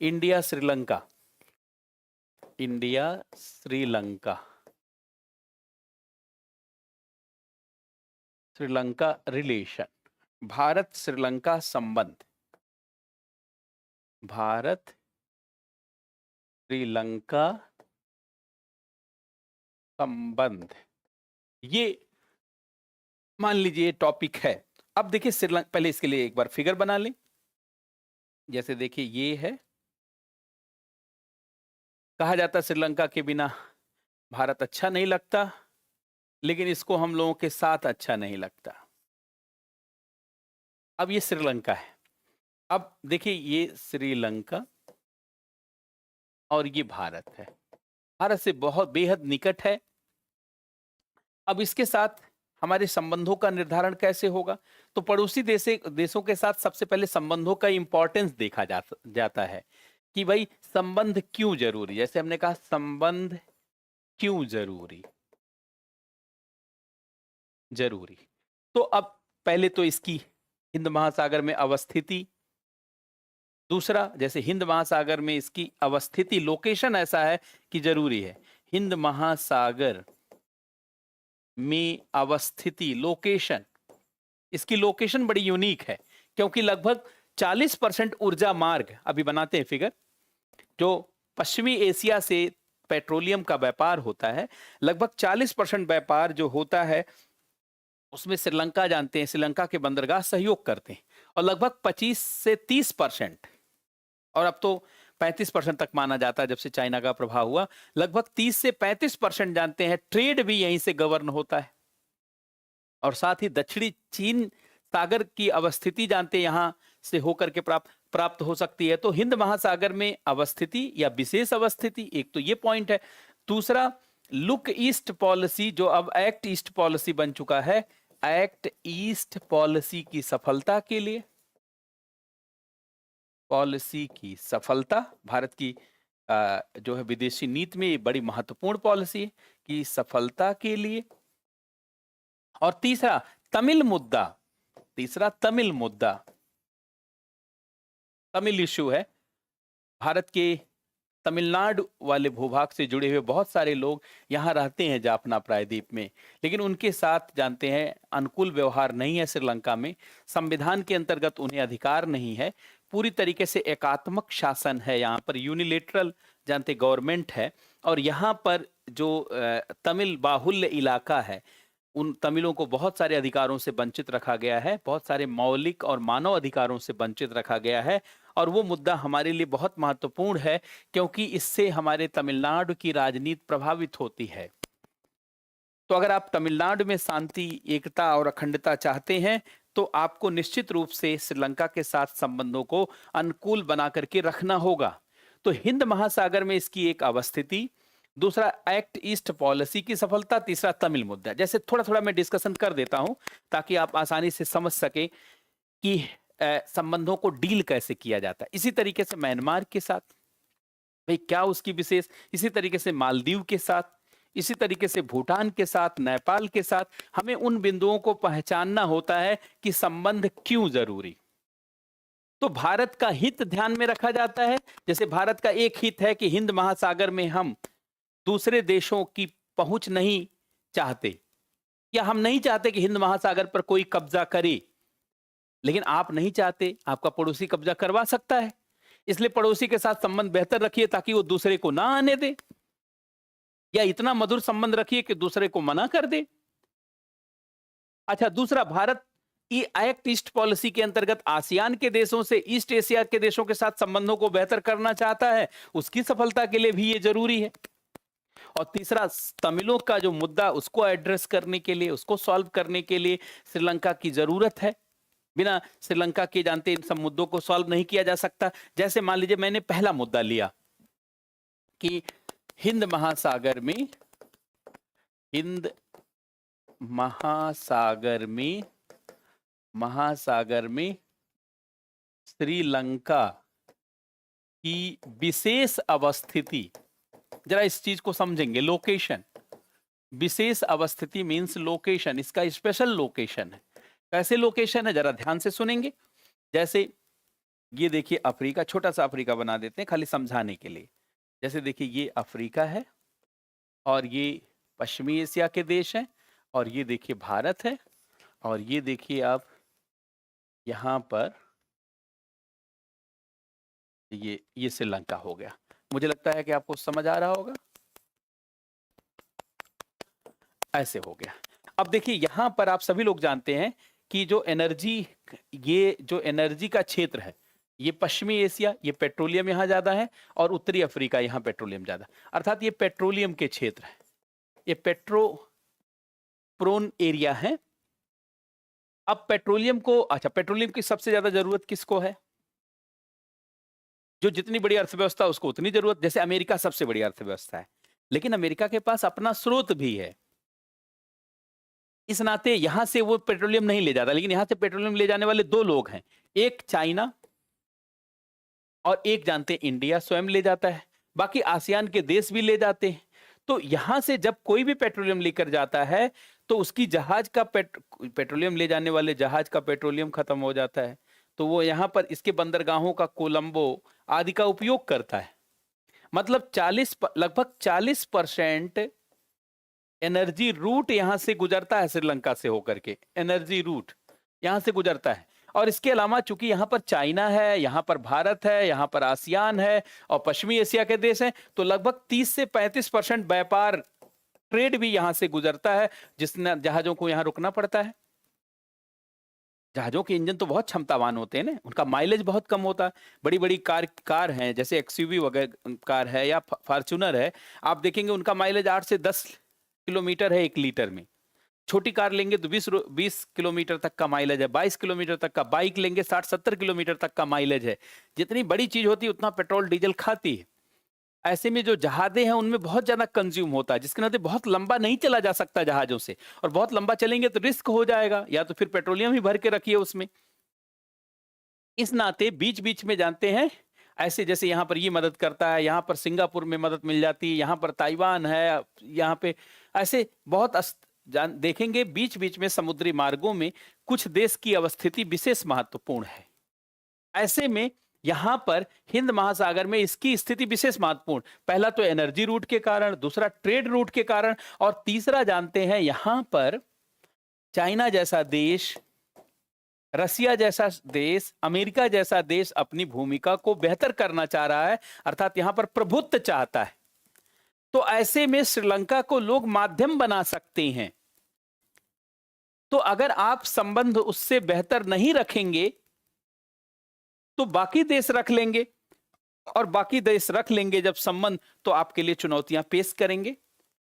India Sri Lanka, India Sri Lanka, Sri Lanka relation, Bharat Sri Lanka संबंध, भारत श्रीलंका संबंध, ये मान लीजिए टॉपिक है। अब देखिए श्रीलंका, पहले इसके लिए एक बार फिगर बना लें। जैसे देखिए ये है, कहा जाता है श्रीलंका के बिना भारत अच्छा नहीं लगता, लेकिन इसको हम लोगों के साथ अच्छा नहीं लगता। अब ये श्रीलंका है। अब देखिए ये श्रीलंका और ये भारत है, भारत से बहुत बेहद निकट है। अब इसके साथ हमारे संबंधों का निर्धारण कैसे होगा? तो पड़ोसी देशों के साथ सबसे पहले संबंधों का इंपॉर्टेंस देखा जाता है कि भाई संबंध क्यों जरूरी। जैसे हमने कहा संबंध क्यों जरूरी, जरूरी। तो अब पहले तो इसकी हिंद महासागर में अवस्थिति, दूसरा जैसे हिंद महासागर में इसकी अवस्थिति, लोकेशन ऐसा है कि जरूरी है। हिंद महासागर में अवस्थिति, लोकेशन, इसकी लोकेशन बड़ी यूनिक है क्योंकि लगभग 40% ऊर्जा मार्ग, अभी बनाते हैं फिगर, जो पश्चिमी एशिया से पेट्रोलियम का व्यापार होता है, लगभग 40% व्यापार जो होता है उसमें श्रीलंका, जानते हैं श्रीलंका के बंदरगाह सहयोग करते हैं, और लगभग 25 से 30%, और अब तो 35% तक माना जाता है जब से चाइना का प्रभाव हुआ, लगभग 30 से 35% जानते हैं ट्रेड भी यहीं से गवर्न होता है। और साथ ही दक्षिणी चीन सागर की अवस्थिति जानते हैं यहां से होकर के प्राप्त हो सकती है। तो हिंद महासागर में अवस्थिति या विशेष अवस्थिति, एक तो ये पॉइंट है। दूसरा लुक ईस्ट पॉलिसी, जो अब एक्ट ईस्ट पॉलिसी बन चुका है, एक्ट ईस्ट पॉलिसी की सफलता के लिए, पॉलिसी की सफलता, भारत की जो है विदेशी नीति में ये बड़ी महत्वपूर्ण पॉलिसी है कि सफलता के लिए। और तीसरा तमिल मुद्दा, तीसरा तमिल मुद्दा, तमिल इश्यू है। भारत के तमिलनाडु वाले भूभाग से जुड़े हुए बहुत सारे लोग यहाँ रहते हैं जाफना प्रायद्वीप में, लेकिन उनके साथ जानते हैं अनुकूल व्यवहार नहीं है श्रीलंका में। संविधान के अंतर्गत उन्हें अधिकार नहीं है, पूरी तरीके से एकात्मक शासन है यहाँ पर, यूनिलेटरल जानते गवर्नमेंट है। और यहाँ पर जो तमिल बाहुल्य इलाका है, उन तमिलों को बहुत सारे अधिकारों से वंचित रखा गया है, बहुत सारे मौलिक और मानव अधिकारों से वंचित रखा गया है। और वो मुद्दा हमारे लिए बहुत महत्वपूर्ण है क्योंकि इससे हमारे तमिलनाडु की राजनीति प्रभावित होती है। तो अगर आप तमिलनाडु में शांति, एकता और अखंडता चाहते हैं तो आपको निश्चित रूप से श्रीलंका के साथ संबंधों को अनुकूल बना करके रखना होगा। तो हिंद महासागर में इसकी एक अवस्थिति, दूसरा एक्ट ईस्ट पॉलिसी की सफलता, तीसरा तमिल मुद्दा। जैसे थोड़ा थोड़ा मैं डिस्कशन कर देता हूं ताकि आप आसानी से समझ सकें कि संबंधों को डील कैसे किया जाता है। इसी तरीके से म्यांमार के साथ भाई क्या उसकी विशेष, इसी तरीके से मालदीव के साथ, इसी तरीके से भूटान के साथ, नेपाल के साथ, हमें उन बिंदुओं को पहचानना होता है कि संबंध क्यों जरूरी। तो भारत का हित ध्यान में रखा जाता है। जैसे भारत का एक हित है कि हिंद महासागर में हम दूसरे देशों की पहुंच नहीं चाहते, या हम नहीं चाहते कि हिंद महासागर पर कोई कब्जा करे, लेकिन आप नहीं चाहते, आपका पड़ोसी कब्जा करवा सकता है, इसलिए पड़ोसी के साथ संबंध बेहतर रखिए ताकि वो दूसरे को ना आने दे, या इतना मधुर संबंध रखिए कि दूसरे को मना कर दे। अच्छा, दूसरा, भारत एक्ट ईस्ट पॉलिसी के अंतर्गत आसियान के देशों से, ईस्ट एशिया के देशों के साथ संबंधों को बेहतर करना चाहता है, उसकी सफलता के लिए भी ये जरूरी है। और तीसरा, तमिलों का जो मुद्दा, उसको एड्रेस करने के लिए, उसको सॉल्व करने के लिए श्रीलंका की जरूरत है। बिना श्रीलंका के जानते इन सब मुद्दों को सॉल्व नहीं किया जा सकता। जैसे मान लीजिए मैंने पहला मुद्दा लिया कि हिंद महासागर में, हिंद महासागर में, महासागर में श्रीलंका की विशेष अवस्थिति, जरा इस चीज को समझेंगे। लोकेशन, विशेष अवस्थिति मींस लोकेशन, इसका स्पेशल लोकेशन है। कैसे लोकेशन है जरा ध्यान से सुनेंगे। जैसे ये देखिए अफ्रीका, छोटा सा अफ्रीका बना देते हैं खाली समझाने के लिए। जैसे देखिए ये अफ्रीका है और ये पश्चिमी एशिया के देश हैं और ये देखिए भारत है और ये देखिए आप यहाँ पर ये श्रीलंका हो गया। मुझे लगता है कि आपको समझ आ रहा होगा। ऐसे हो गया। अब देखिए यहाँ पर आप सभी लोग जानते हैं कि ये जो एनर्जी का क्षेत्र है, ये पश्चिमी एशिया, ये पेट्रोलियम यहाँ ज्यादा है और उत्तरी अफ्रीका यहाँ पेट्रोलियम ज्यादा, अर्थात ये पेट्रोलियम के क्षेत्र है, ये पेट्रो प्रोन एरिया है। अब पेट्रोलियम की सबसे ज्यादा जरूरत किसको है? जो जितनी बड़ी अर्थव्यवस्था उसको उतनी जरूरत। जैसे अमेरिका सबसे बड़ी अर्थव्यवस्था है, लेकिन अमेरिका के पास अपना स्रोत भी है, इस नाते यहां से वो पेट्रोलियम नहीं ले जाता। लेकिन यहां से पेट्रोलियम ले जाने वाले दो लोग हैं, एक चाइना और एक जानते हैं इंडिया स्वयं ले जाता है, बाकी आसियान के देश भी ले जाते हैं। तो यहां से जब कोई भी पेट्रोलियम लेकर जाता है तो उसकी जहाज का पेट्रोलियम ले जाने वाले जहाज का पेट्रोलियम खत्म हो जाता है, तो वो यहां पर इसके बंदरगाहों का कोलंबो आदि का उपयोग करता है। मतलब लगभग 40% एनर्जी रूट यहां से गुजरता है, श्रीलंका से होकर के एनर्जी रूट यहां से गुजरता है। और इसके अलावा चूंकि यहां पर चाइना है, यहां पर भारत है, यहां पर आसियान है और पश्चिमी एशिया के देश हैं, तो लगभग 30 से 35% व्यापार ट्रेड भी यहां से गुजरता है, जिसने जहाजों को यहां रुकना पड़ता है। जहाजों के इंजन तो बहुत क्षमतावान होते हैं ना, उनका माइलेज बहुत कम होता है। बड़ी बड़ी कार हैं, जैसे एक्सयूवी वगैरह कार है या फॉर्च्यूनर है, आप देखेंगे उनका माइलेज 8 से 10 किलोमीटर है 1 लीटर में। छोटी कार लेंगे तो 20 किलोमीटर तक का माइलेज है, 22 किलोमीटर तक का। बाइक लेंगे 60-70 किलोमीटर तक का माइलेज है। जितनी बड़ी चीज होती है उतना पेट्रोल डीजल खाती है। ऐसे में जो जहाजें हैं उनमें बहुत ज्यादा कंज्यूम होता है, जिसके नाते बहुत लंबा नहीं चला जा सकता जहाजों से, और बहुत लंबा चलेंगे तो रिस्क हो जाएगा, या तो फिर पेट्रोलियम ही भर के रखिए उसमें। इस नाते बीच बीच में जानते हैं ऐसे, जैसे यहाँ पर ये मदद करता है, यहाँ पर सिंगापुर में मदद मिल जाती है, यहाँ पर ताइवान है, यहाँ पे ऐसे बहुत देखेंगे बीच बीच में समुद्री मार्गों में कुछ देश की अवस्थिति विशेष महत्वपूर्ण है। ऐसे में यहां पर हिंद महासागर में इसकी स्थिति विशेष महत्वपूर्ण, पहला तो एनर्जी रूट के कारण, दूसरा ट्रेड रूट के कारण, और तीसरा जानते हैं यहां पर चाइना जैसा देश, रसिया जैसा देश, अमेरिका जैसा देश अपनी भूमिका को बेहतर करना चाह रहा है, अर्थात यहां पर प्रभुत्व चाहता है। तो ऐसे में श्रीलंका को लोग माध्यम बना सकते हैं। तो अगर आप संबंध उससे बेहतर नहीं रखेंगे तो बाकी देश रख लेंगे, और बाकी देश रख लेंगे जब संबंध, तो आपके लिए चुनौतियां पेश करेंगे।